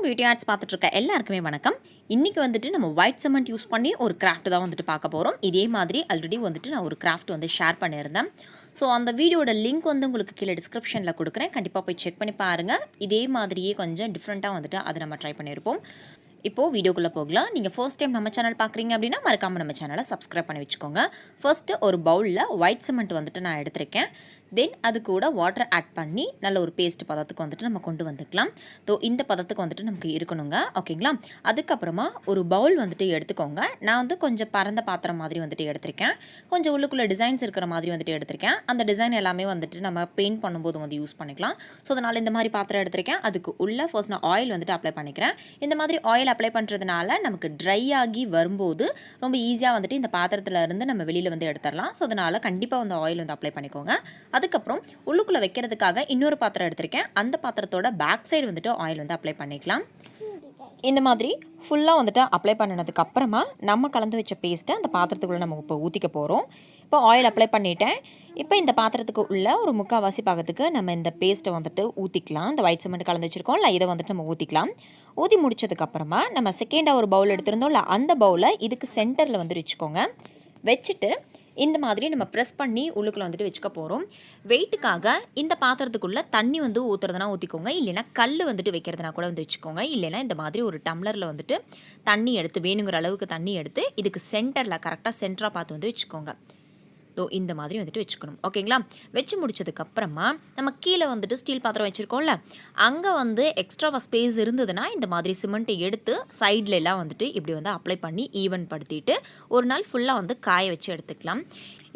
Beauty arts பார்த்துட்டு இருக்க எல்லாருக்குமே வணக்கம். இன்றைக்கி வந்துட்டு நம்ம ஒயிட் சிமெண்ட் யூஸ் பண்ணி ஒரு கிராஃப்ட் தான் வந்துட்டு பார்க்க போகிறோம். இதே மாதிரி ஆல்ரெடி வந்துட்டு நான் ஒரு கிராஃப்ட் வந்து ஷேர் பண்ணியிருந்தேன். ஸோ அந்த வீடியோட லிங்க் வந்து உங்களுக்கு கீழே டிஸ்கிரிப்ஷனில் கொடுக்குறேன். கண்டிப்பாக போய் செக் பண்ணி பாருங்கள். இதே மாதிரியே கொஞ்சம் டிஃப்ரெண்ட்டாக வந்துட்டு அதை நம்ம ட்ரை பண்ணியிருப்போம். இப்போது வீடியோக்குள்ளே போகலாம். நீங்கள் ஃபர்ஸ்ட் டைம் நம்ம சேனல் பார்க்குறீங்க அப்படின்னா மறக்காமல் நம்ம சேனலை சப்ஸ்கிரைப் பண்ணி வச்சுக்கோங்க. ஃபர்ஸ்ட்டு ஒரு பவுலில் ஒயிட் சிமெண்ட் வந்துட்டு நான் எடுத்திருக்கேன். தென் அது கூட வாட்டர் ஆட் பண்ணி நல்ல ஒரு பேஸ்ட் பதத்துக்கு வந்துட்டு நம்ம கொண்டு வந்துக்கலாம். ஸோ இந்த பதத்துக்கு வந்துட்டு நமக்கு இருக்கணுங்க. ஓகேங்களா? அதுக்கப்புறமா ஒரு பவுல் வந்துட்டு எடுத்துக்கோங்க. நான் வந்து கொஞ்சம் பரந்த பாத்திரம் மாதிரி வந்துட்டு எடுத்திருக்கேன். கொஞ்சம் உள்ளுக்குள்ளே டிசைன்ஸ் இருக்கிற மாதிரி வந்துட்டு எடுத்திருக்கேன். அந்த டிசைன் எல்லாமே வந்துட்டு நம்ம பெயிண்ட் பண்ணும்போது வந்து யூஸ் பண்ணிக்கலாம். ஸோ அதனால் இந்த மாதிரி பாத்திரம் எடுத்திருக்கேன். அதுக்கு உள்ளே ஃபர்ஸ்ட் நான் ஆயில் வந்துட்டு அப்ளை பண்ணிக்கிறேன். இந்த மாதிரி ஆயில் அப்ளை பண்ணுறதுனால நமக்கு ட்ரை ஆகி வரும்போது ரொம்ப ஈஸியாக வந்துட்டு இந்த பாத்திரத்தில் இருந்து நம்ம வெளியில் வந்து எடுத்துடலாம். ஸோ அதனால் கண்டிப்பாக வந்து ஆயில் வந்து அப்ளை பண்ணிக்கோங்க. அதுக்கப்புறம் உள்ளுக்குள்ளே வைக்கிறதுக்காக இன்னொரு பாத்திரம் எடுத்திருக்கேன். அந்த பாத்திரத்தோட பேக் சைடு வந்துட்டு ஆயில் வந்து அப்ளை பண்ணிக்கலாம். இந்த மாதிரி ஃபுல்லாக வந்துட்டு அப்ளை பண்ணினதுக்கு அப்புறமா நம்ம கலந்து வச்ச பேஸ்ட்டை அந்த பாத்திரத்துக்குள்ளே நம்ம இப்போ ஊற்றிக்க போகிறோம். இப்போ ஆயில் அப்ளை பண்ணிட்டேன். இப்போ இந்த பாத்திரத்துக்கு உள்ள ஒரு முக்கால்வாசி பாகத்துக்கு நம்ம இந்த பேஸ்ட்டை வந்துட்டு ஊற்றிக்கலாம். இந்த ஒயிட் சிமெண்ட் கலந்து வச்சுருக்கோம்ல, இதை வந்துட்டு நம்ம ஊற்றிக்கலாம். ஊற்றி முடிச்சதுக்கப்புறமா நம்ம செகண்டாக ஒரு பவுல் எடுத்திருந்தோம்ல, அந்த பவுலை இதுக்கு சென்டரில் வந்து வச்சுக்கோங்க. வச்சுட்டு இந்த மாதிரி நம்ம ப்ரெஸ் பண்ணி உள்ளுக்குள்ளே வந்துட்டு வச்சுக்க போகிறோம். வெயிட்டுக்காக இந்த பாத்திரத்துக்குள்ளே தண்ணி வந்து ஊற்றுறதுனா ஊற்றிக்கோங்க. இல்லைனா கல் வந்துட்டு வைக்கிறதுனா கூட வந்து வச்சுக்கோங்க. இல்லைனா இந்த மாதிரி ஒரு டம்ளரில் வந்துட்டு தண்ணி எடுத்து வேணுங்கிற அளவுக்கு தண்ணி எடுத்து இதுக்கு சென்டரில் கரெக்டாக சென்டராக பார்த்து வந்து வச்சுக்கோங்க. இந்த மாதிரி வந்துட்டு வச்சுக்கணும். ஓகேங்களா? வச்சு முடிச்சதுக்கப்புறமா நம்ம கீழே வந்துட்டு ஸ்டீல் பாத்திரம் வச்சுருக்கோம்ல, அங்கே வந்து எக்ஸ்ட்ராவாக ஸ்பேஸ் இருந்ததுன்னா இந்த மாதிரி சிமெண்ட்டை எடுத்து சைட்ல எல்லாம் வந்துட்டு இப்படி வந்து அப்ளை பண்ணி ஈவன் படுத்திட்டு ஒரு நாள் ஃபுல்லாக வந்து காய வச்சு எடுத்துக்கலாம்.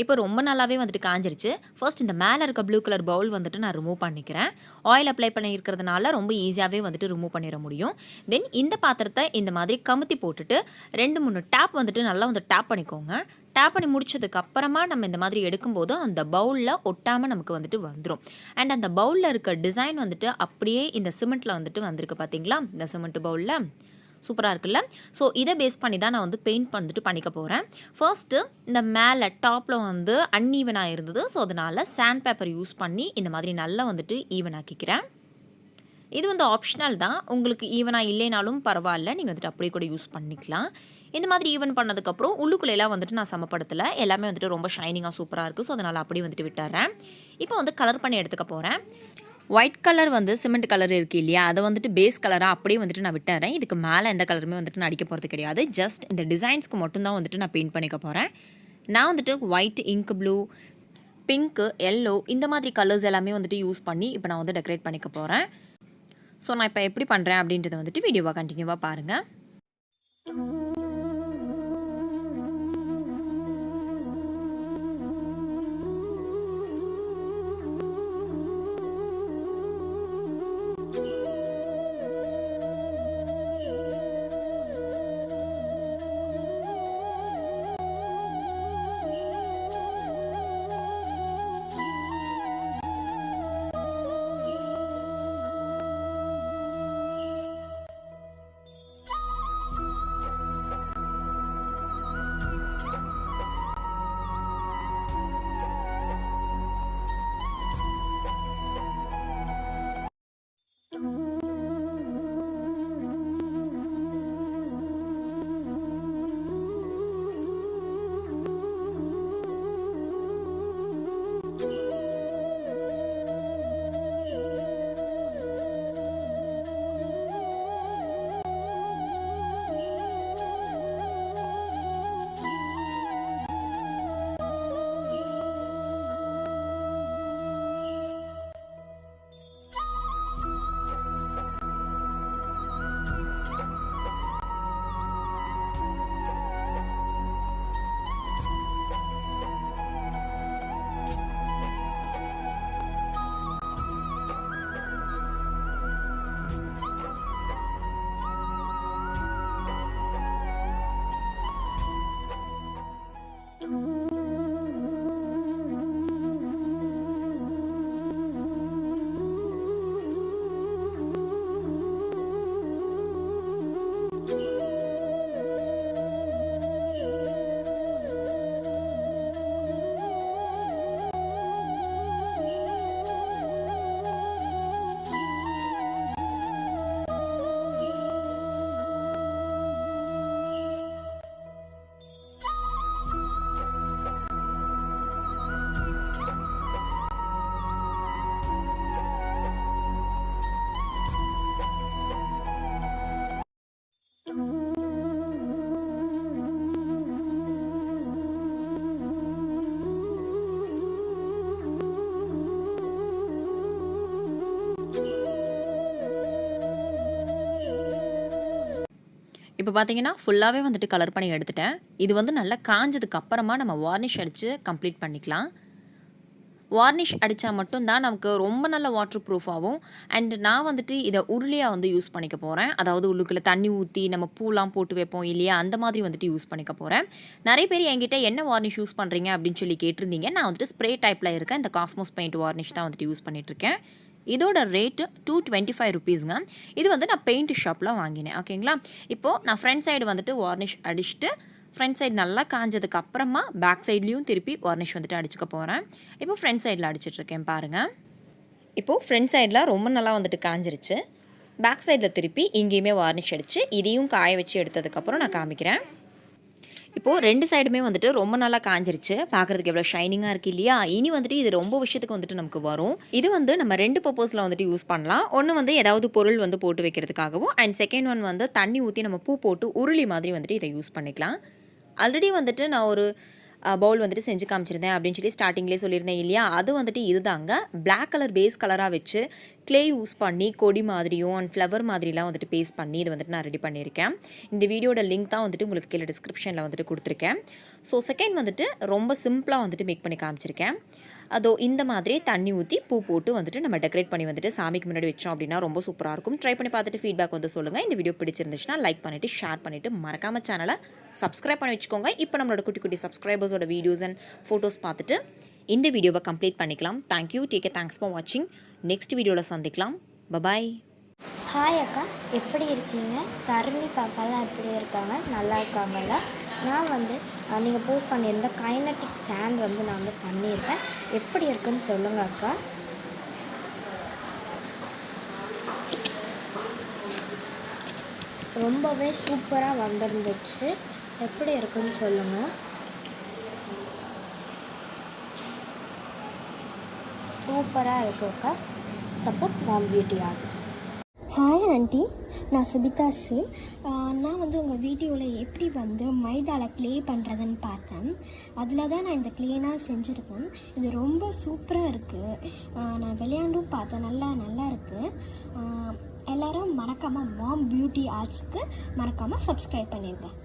இப்போ ரொம்ப நல்லாவே வந்துட்டு காஞ்சிருச்சு. ஃபர்ஸ்ட் இந்த மேலே இருக்க ப்ளூ கலர் பவுல் வந்துட்டு நான் ரிமூவ் பண்ணிக்கிறேன். ஆயில் அப்ளை பண்ணியிருக்கிறதுனால ரொம்ப ஈஸியாகவே வந்துட்டு ரிமூவ் பண்ணிட முடியும். தென் இந்த பாத்திரத்தை இந்த மாதிரி கமுத்தி போட்டுட்டு 2-3 டேப் வந்துட்டு நல்லா வந்து டேப் பண்ணிக்கோங்க. டேப் பண்ணி முடிச்சதுக்கு அப்புறமா நம்ம இந்த மாதிரி எடுக்கும்போது அந்த பவுலில் ஒட்டாமல் நமக்கு வந்துட்டு வந்துடும். அண்ட் அந்த பவுலில் இருக்க டிசைன் வந்துட்டு அப்படியே இந்த சிமெண்ட்டில் வந்துட்டு வந்திருக்கு. பார்த்தீங்களா? இந்த சிமெண்ட் பவுலில் சூப்பராக இருக்குல்ல? ஸோ இதை பேஸ் பண்ணி தான் நான் வந்து பெயிண்ட் வந்துட்டு பண்ணிக்க போகிறேன். ஃபர்ஸ்ட்டு இந்த மேலே டாப்பில் வந்து அன்ஈவனாக இருந்தது. ஸோ அதனால் சாண்ட் பேப்பர் யூஸ் பண்ணி இந்த மாதிரி நல்லா வந்துட்டு ஈவன் ஆக்கிக்கிறேன். இது வந்து ஆப்ஷனல் தான். உங்களுக்கு ஈவனாக இல்லைனாலும் பரவாயில்ல, நீங்கள் வந்துட்டு அப்படியே கூட யூஸ் பண்ணிக்கலாம். இந்த மாதிரி ஈவன் பண்ணதுக்கப்புறம் உள்ளுக்குள்ளெல்லாம் வந்துட்டு நான் சமப்படுத்தலை. எல்லாமே வந்துட்டு ரொம்ப ஷைனிங்காக சூப்பராக இருக்குது. ஸோ அதனால் அப்படியே வந்துட்டு விட்டுறேன். இப்போ வந்து கலர் பண்ணி எடுத்துக்க போகிறேன். ஒயிட் கலர் வந்து சிமெண்ட் கலர் இருக்குது இல்லையா, அதை வந்துட்டு பேஸ் கலராக அப்படியே வந்துட்டு நான் விட்டுறேன். இதுக்கு மேலே எந்த கலருமே வந்துட்டு நான் அடிக்க போகிறது கிடையாது. ஜஸ்ட் இந்த டிசைன்ஸ்க்கு மட்டும்தான் வந்துட்டு நான் பெயிண்ட் பண்ணிக்க போகிறேன். நான் வந்துட்டு white, ink blue, pink, yellow இந்த மாதிரி கலர்ஸ் எல்லாமே வந்துட்டு யூஸ் பண்ணி இப்போ நான் வந்து டெக்கரேட் பண்ணிக்க போகிறேன். ஸோ நான் இப்போ எப்படி பண்ணுறேன் அப்படின்றத வந்துட்டு வீடியோவாக கண்டினியூவாக பாருங்கள். இப்போ பார்த்தீங்கன்னா ஃபுல்லாகவே வந்துட்டு கலர் பண்ணி எடுத்துட்டேன். இது வந்து நல்லா காஞ்சதுக்கு அப்புறமா நம்ம வார்னிஷ் அடித்து கம்ப்ளீட் பண்ணிக்கலாம். வார்னிஷ் அடித்தா மட்டும்தான் நமக்கு ரொம்ப நல்ல வாட்டர் ப்ரூஃப் ஆகும். அண்ட் நான் வந்துட்டு இதை உருளையாக வந்து யூஸ் பண்ணிக்க போகிறேன். அதாவது உள்ளுக்குள்ளே தண்ணி ஊற்றி நம்ம பூலாம் போட்டு வைப்போம் இல்லையா, அந்த மாதிரி வந்துட்டு யூஸ் பண்ணிக்க போகிறேன். நிறைய பேர் என்கிட்ட என்ன வார்னிஷ் யூஸ் பண்ணுறீங்க அப்படின்னு சொல்லி கேட்டிருந்தீங்க. நான் வந்துட்டு ஸ்ப்ரே டைப்பில் இருக்க இந்த காஸ்மோஸ் பெயிண்ட் வார்னிஷ் தான் வந்துட்டு யூஸ் பண்ணிகிட்ருக்கேன். இதோட ரேட்டு ₹225ங்க. இது வந்து நான் பெயிண்ட் ஷாப்பில் வாங்கினேன். ஓகேங்களா. இப்போது நான் ஃப்ரண்ட் சைடு வந்துட்டு வார்னிஷ் அடிச்சுட்டு ஃப்ரண்ட் சைடு நல்லா காஞ்சதுக்கு அப்புறமா பேக் சைட்லேயும் திருப்பி வார்னிஷ் வந்துட்டு அடிச்சுக்க போகிறேன். இப்போ ஃப்ரண்ட் சைடில் அடிச்சிட்ருக்கேன் பாருங்கள். இப்போது ஃப்ரண்ட் சைடில் ரொம்ப நல்லா வந்துட்டு காஞ்சிருச்சு. பேக் சைடில் திருப்பி இங்கேயுமே வார்னிஷ் அடித்து இதையும் காய வச்சு எடுத்ததுக்கப்புறம் நான் காமிக்கிறேன். இப்போது 2 சைடுமே வந்துட்டு ரொம்ப நல்லா காஞ்சிருச்சு. பார்க்குறதுக்கு எவ்வளோ ஷைனிங்காக இருக்குது இல்லையா. இனி வந்துட்டு இது ரொம்ப விஷயத்துக்கு வந்துட்டு நமக்கு வரும். இது வந்து நம்ம 2 பர்பஸில் வந்துட்டு யூஸ் பண்ணலாம். ஒன்று வந்து ஏதாவது பொருள் வந்து போட்டு வைக்கிறதுக்காகவும், அண்ட் செகண்ட் ஒன் வந்து தண்ணி ஊற்றி நம்ம பூ போட்டு உருளி மாதிரி வந்துட்டு இதை யூஸ் பண்ணிக்கலாம். ஆல்ரெடி வந்துட்டு நான் ஒரு பவுல் வந்துட்டு செஞ்சு காமிச்சிருந்தேன் அப்படின்னு சொல்லி ஸ்டார்டிங்லேயே சொல்லியிருந்தேன் இல்லையா. அது வந்துட்டு இதுதாங்க. பிளாக் கலர் பேஸ் கலராக வச்சு க்ளே யூஸ் பண்ணி கொடி மாதிரியும் அண்ட் ஃப்ளவர் மாதிரிலாம் வந்துட்டு பேஸ்ட் பண்ணி இது வந்துட்டு நான் ரெடி பண்ணியிருக்கேன். இந்த வீடியோட லிங்க் தான் வந்துட்டு உங்களுக்கு கீழே டிஸ்கிரிப்ஷனில் வந்துட்டு கொடுத்துருக்கேன். ஸோ செகண்ட் வந்துட்டு ரொம்ப சிம்பிளாக வந்துட்டு மேக் பண்ணி காமிச்சிருக்கேன். அதோ இந்த மாதிரி தண்ணி ஊற்றி பூ போட்டு வந்துட்டு நம்ம டெக்கரேட் பண்ணி வந்துட்டு சாமிக்கு முன்னாடி வச்சோம் அப்படின்னா ரொம்ப சூப்பராக இருக்கும். ட்ரை பண்ணி பார்த்துட்டு ஃபீட்பேக் வந்து சொல்லுங்கள். இந்த வீடியோ பிடிச்சிருந்துச்சுன்னா லைக் பண்ணிவிட்டு ஷேர் பண்ணிவிட்டு மறக்காம சேனலை சப்ஸ்கிரைப் பண்ணி வச்சுக்கோங்க. இப்போ நம்மளோட குட்டி குட்டி சப்ஸ்கிரைபர்ஸோட வீடியோஸ் அண்ட் ஃபோட்டோஸ் பார்த்துட்டு இந்த வீடியோவை கம்ப்ளீட் பண்ணிக்கலாம். தேங்க்யூ, டேக் தேங்க்ஸ் ஃபார் வாட்சிங். நெக்ஸ்ட் வீடியோவில் சந்திக்கலாம். பபாய். ஹாய் அக்கா, எப்படி இருக்கீங்க? தருணி பாப்பாலாம் எப்படி இருக்காங்க? நல்லா இருக்காங்கல்ல? நான் வந்து நீங்கள் போஸ்ட் பண்ணியிருந்த கைனட்டிக் சாண்ட் வந்து நான் வந்து பண்ணியிருக்கேன். எப்படி இருக்குன்னு சொல்லுங்கள் அக்கா. ரொம்பவே சூப்பராக வந்திருந்துச்சு. எப்படி இருக்குன்னு சொல்லுங்கள். சூப்பராக இருக்குது அக்கா. சப்போர்ட் மாம் பியூட்டி ஆர்ட்ஸ். ஹாய் ஆண்டி, நான் சுபிதா ஸ்ரீ. நான் வந்து உங்கள் வீடியோவில் எப்படி வந்து மைதாவில் க்ளே பண்ணுறதுன்னு பார்த்தேன். அதில் தான் நான் இந்த க்ளேனாக செஞ்சுருக்கேன். இது ரொம்ப சூப்பராக இருக்குது. நான் விளையாண்டும் பார்த்தேன், நல்லா இருக்குது. எல்லோரும் மறக்காமல் மாம் பியூட்டி ஆர்ட்ஸ்க்கு மறக்காமல் சப்ஸ்கிரைப் பண்ணியிருக்கேன்.